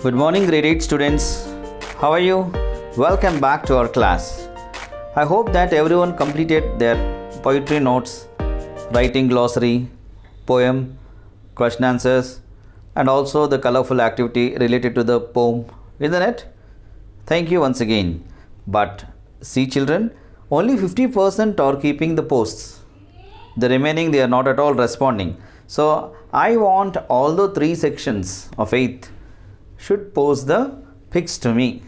Good morning, grade 8 students. How are you? Welcome back to our class. I hope that everyone completed their poetry notes, writing glossary, poem, question answers, and also the colorful activity related to the poem, isn't it? Thank you once again. But see, children, only 50% are keeping the posts. The remaining, they are not at all responding. So I want all the three sections of 8th should post the pics to me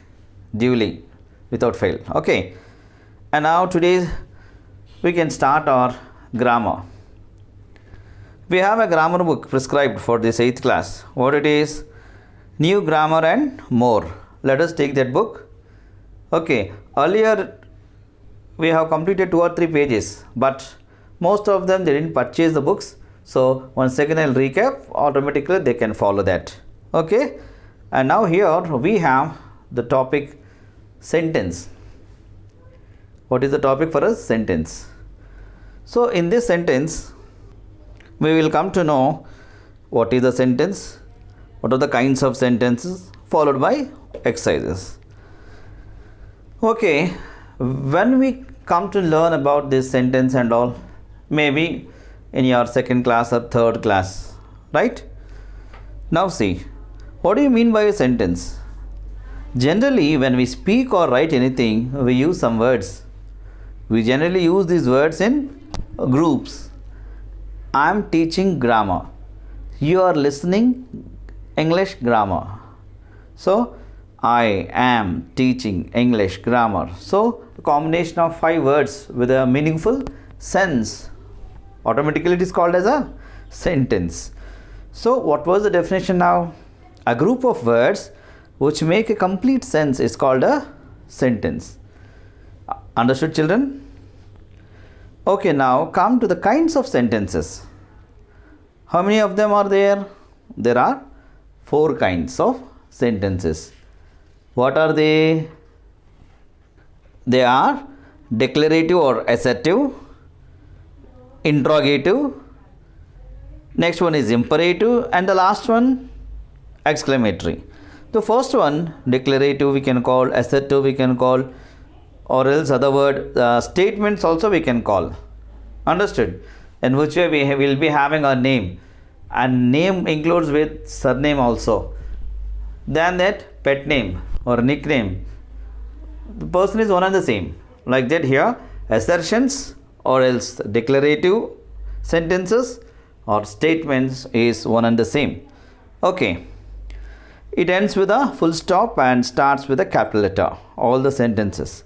duly without fail. Okay. And now today we can start our grammar. We have a grammar book prescribed for this 8th class. What it is? New Grammar and More. Let us take that book. Okay. Earlier we have completed 2 or 3 pages, but most of them they didn't purchase the books. So once again I'll recap, automatically they can follow that. Okay. And now here we have the topic sentence. What is the topic for us? Sentence. So in this sentence, we will come to know what is the sentence, what are the kinds of sentences, followed by exercises. Okay, when we come to learn about this sentence and all, maybe in your 2nd class or 3rd class, right? Now see, what do you mean by a sentence? Generally, when we speak or write anything, we use some words. We generally use these words in groups. I am teaching grammar. You are listening English grammar. So, I am teaching English grammar. So, a combination of 5 words with a meaningful sense. Automatically it is called as a sentence. So, what was the definition now? A group of words which make a complete sense is called a sentence. Understood, children? Okay, now come to the kinds of sentences. How many of them are there? There are 4 kinds of sentences. What are they? They are declarative or assertive, interrogative, next one is imperative, and the last one exclamatory. The first one, declarative, we can call, assertive we can call, or else other word statements also we can call. Understood? In which way we will be having a name, and name includes with surname also. Then that pet name or nickname, the person is one and the same. Like that here, assertions or else declarative sentences or statements is one and the same. Okay. It ends with a full stop and starts with a capital letter, all the sentences.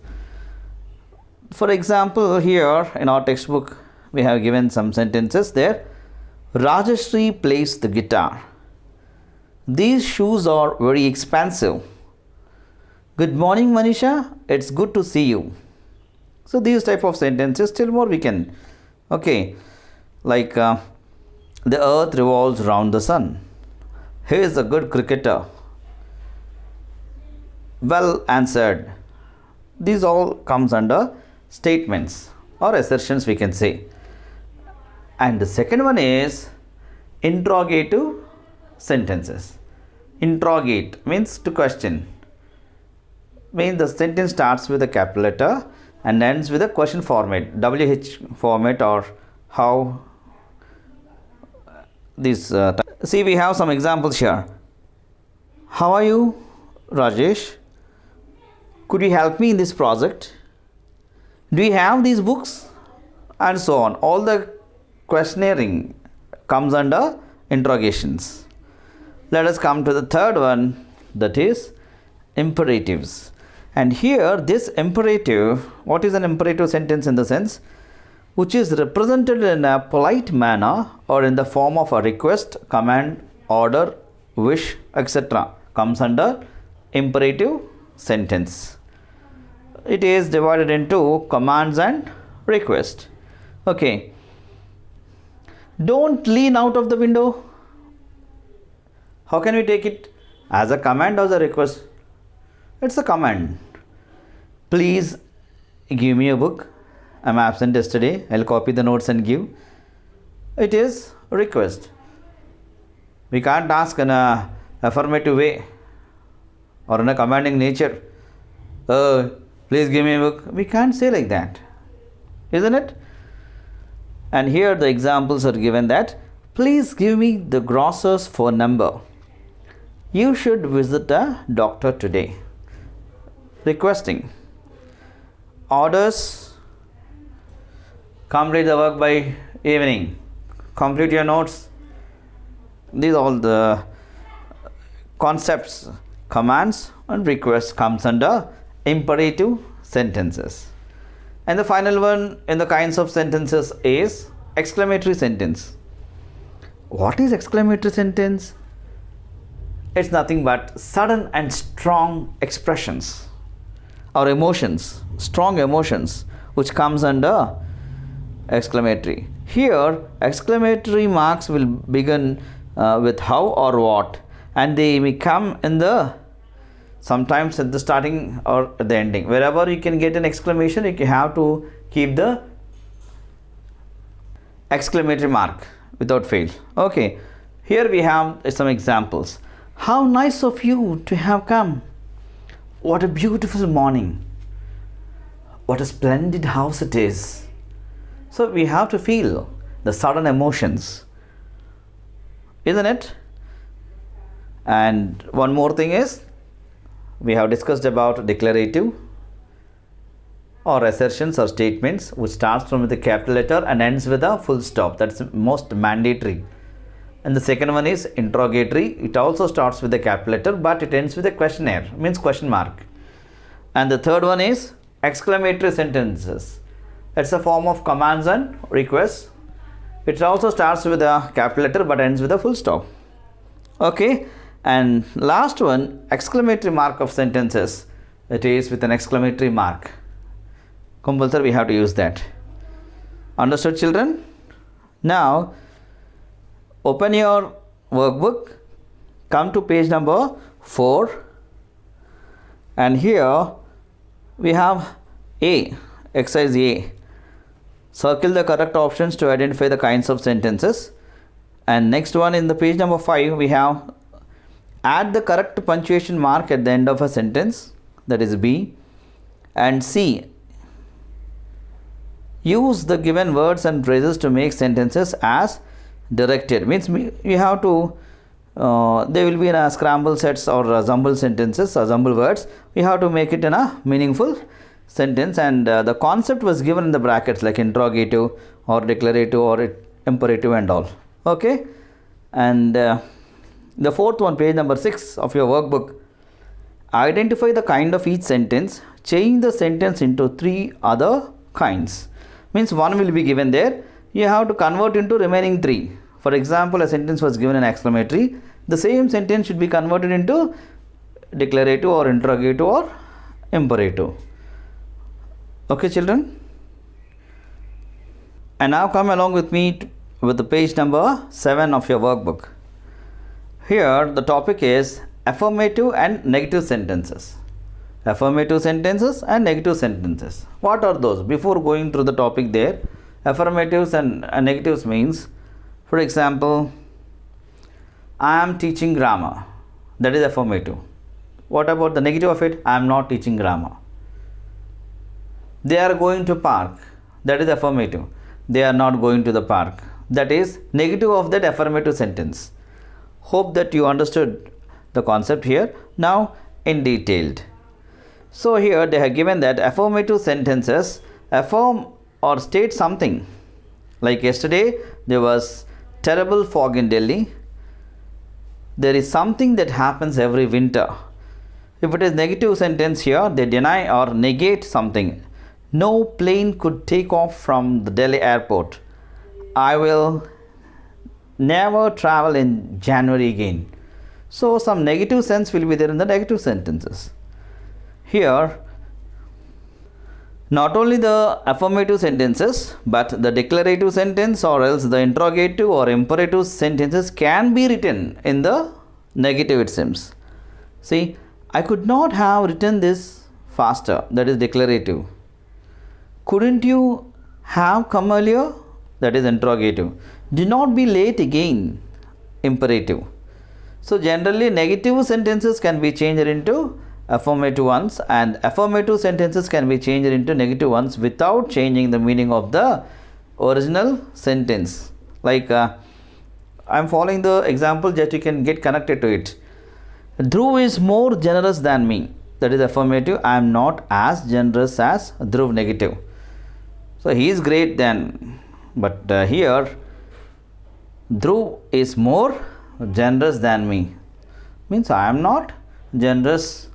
For example, here in our textbook, we have given some sentences there. Rajashri plays the guitar. These shoes are very expensive. Good morning, Manisha. It's good to see you. So these type of sentences, still more we can. Okay, like the earth revolves around the sun. He is a good cricketer. Well answered. These all comes under statements or assertions we can say. And the second one is interrogative sentences. Interrogate means to question. Means the sentence starts with a capital letter and ends with a question format, WH format, or how this. See, we have some examples here. How are you, Rajesh? Could you help me in this project? Do you have these books? And so on. All the questioning comes under interrogations. Let us come to the third one, that is imperatives. And here this imperative, what is an imperative sentence in the sense? Which is represented in a polite manner or in the form of a request, command, order, wish, etc. comes under imperative sentence. It is divided into commands and request. Okay. Don't lean out of the window. How can we take it? As a command or as a request? It's a command. Please give me a book. I'm absent yesterday. I'll copy the notes and give. It is a request. We can't ask in a affirmative way. or in a commanding nature. Please give me a book. We can't say like that, isn't it? And here the examples are given that please give me the grocer's phone number. You should visit a doctor today. Requesting. Orders. Complete the work by evening. Complete your notes. These are all the concepts, commands and requests comes under imperative sentences. And the final one in the kinds of sentences is exclamatory sentence. What is exclamatory sentence? It's nothing but sudden and strong expressions or emotions, strong emotions which comes under exclamatory. Here exclamatory marks will begin with how or what, and they may come in the sometimes at the starting or at the ending. Wherever you can get an exclamation, you have to keep the exclamatory mark without fail. Okay, here we have some examples. How nice of you to have come. What a beautiful morning. What a splendid house it is. So we have to feel the sudden emotions, isn't it? And one more thing is, we have discussed about declarative or assertions or statements which starts from the capital letter and ends with a full stop. That's most mandatory. And the second one is interrogatory. It also starts with a capital letter but it ends with a questionnaire, means question mark. And the third one is exclamatory sentences. It's a form of commands and requests. It also starts with a capital letter but ends with a full stop. Okay. And last one, exclamatory mark of sentences. It is with an exclamatory mark. Compulsory, we have to use that. Understood, children? Now, open your workbook. Come to page number 4. And here we have A, exercise A. Circle the correct options to identify the kinds of sentences. And next one in the page number 5, we have add the correct punctuation mark at the end of a sentence, that is B. And C, use the given words and phrases to make sentences as directed. Means you have to, they will be in a scramble sets or jumble sentences or jumble words. We have to make it in a meaningful sentence, and the concept was given in the brackets like interrogative or declarative or imperative and all. Okay. And the fourth one, page number 6 of your workbook. Identify the kind of each sentence. Change the sentence into 3 other kinds. Means one will be given there. You have to convert into remaining 3. For example, a sentence was given in exclamatory. The same sentence should be converted into declarative or interrogative or imperative. Okay, children? And now come along with me with the page number 7 of your workbook. Here the topic is affirmative and negative sentences. Affirmative sentences and negative sentences. What are those? Before going through the topic there, affirmatives and negatives means, for example, I am teaching grammar. That is affirmative. What about the negative of it? I am not teaching grammar. They are going to park. That is affirmative. They are not going to the park. That is negative of that affirmative sentence. Hope that you understood the concept here. Now in detailed. So here they have given that affirmative sentences affirm or state something. Like yesterday there was terrible fog in Delhi. There is something that happens every winter. If it is negative sentence here, they deny or negate something. No plane could take off from the Delhi airport. I will never travel in January again. So some negative sense will be there in the negative sentences. Here not only the affirmative sentences but the declarative sentence or else the interrogative or imperative sentences can be written in the negative, it seems. See, I could not have written this faster, that is declarative. Couldn't you have come earlier? That is interrogative. Do not be late again, imperative. So generally negative sentences can be changed into affirmative ones, and affirmative sentences can be changed into negative ones without changing the meaning of the original sentence. Like I'm following the example that you can get connected to it. Dhruv is more generous than me. That is affirmative. I am not as generous as Dhruv, negative. So he is great than, but here Dhruv is more generous than me. Means I am not generous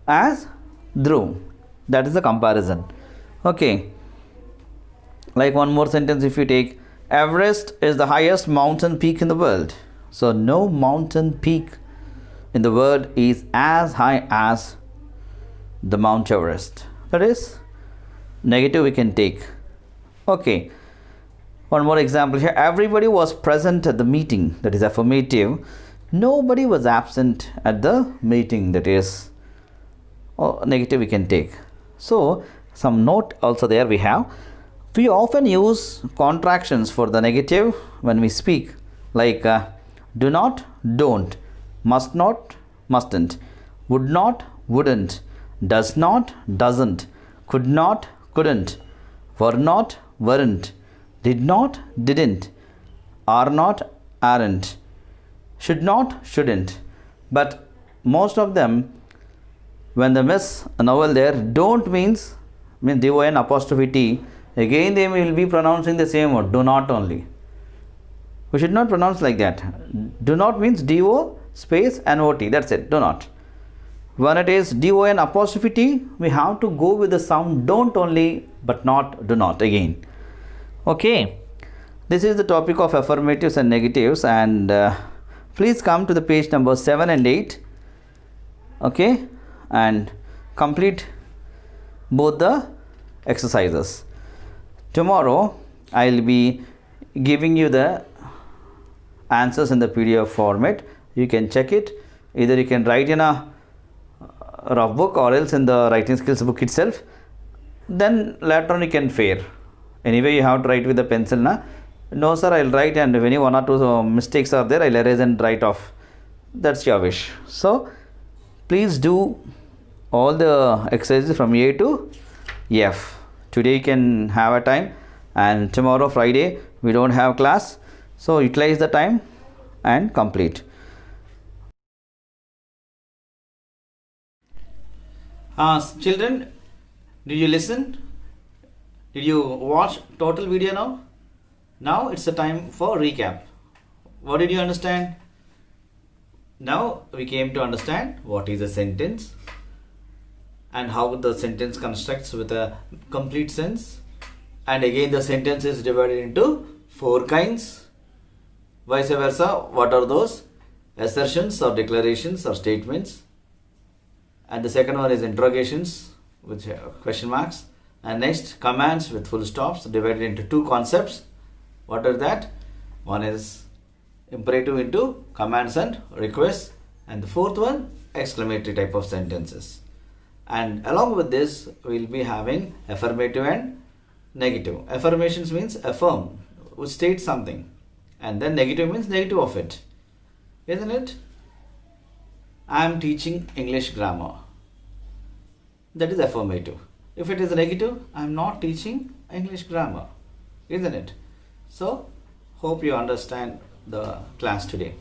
as Dhruv. That is the comparison. Okay. Like one more sentence if you take, Everest is the highest mountain peak in the world. So no mountain peak in the world is as high as the Mount Everest. That is negative we can take. Okay. One more example here. Everybody was present at the meeting. That is affirmative. Nobody was absent at the meeting. That is negative we can take. So some note also there we have. We often use contractions for the negative when we speak, like do not, don't, must not, mustn't, would not, wouldn't, does not, doesn't, could not, couldn't, were not, weren't, did not, didn't, are not, aren't, should not, shouldn't. But most of them, when they miss a vowel there, don't means DON apostrophe T, again they will be pronouncing the same word, do not only. We should not pronounce like that. Do not means DO space and OT, that's it, do not. When it is DON apostrophe T, we have to go with the sound don't only, but not do not again. Okay, this is the topic of affirmatives and negatives, and please come to the page number 7 and 8. Okay, and complete both the exercises. Tomorrow I will be giving you the answers in the PDF format. You can check it. Either you can write in a rough book or else in the writing skills book itself. Then later on you can fare. Anyway, you have to write with the pencil. No sir, I will write, and if any one or two mistakes are there, I will erase and write off. That's your wish. So please do all the exercises from A to F. Today you can have a time, and tomorrow Friday we don't have class, so utilize the time and complete. Children, did you listen? Did you watch total video now? Now it's the time for recap. What did you understand? Now we came to understand what is a sentence and how the sentence constructs with a complete sense. And again the sentence is divided into 4 kinds. Vice versa, what are those? Assertions or declarations or statements. And the second one is interrogations with question marks. And next, commands with full stops, divided into 2 concepts. What are that? One is imperative into commands and requests. And the fourth one, exclamatory type of sentences. And along with this, we will be having affirmative and negative. Affirmations means affirm, which states something. And then negative means negative of it. Isn't it? I am teaching English grammar. That is affirmative. If it is negative, I am not teaching English grammar. Isn't it? So, hope you understand the class today.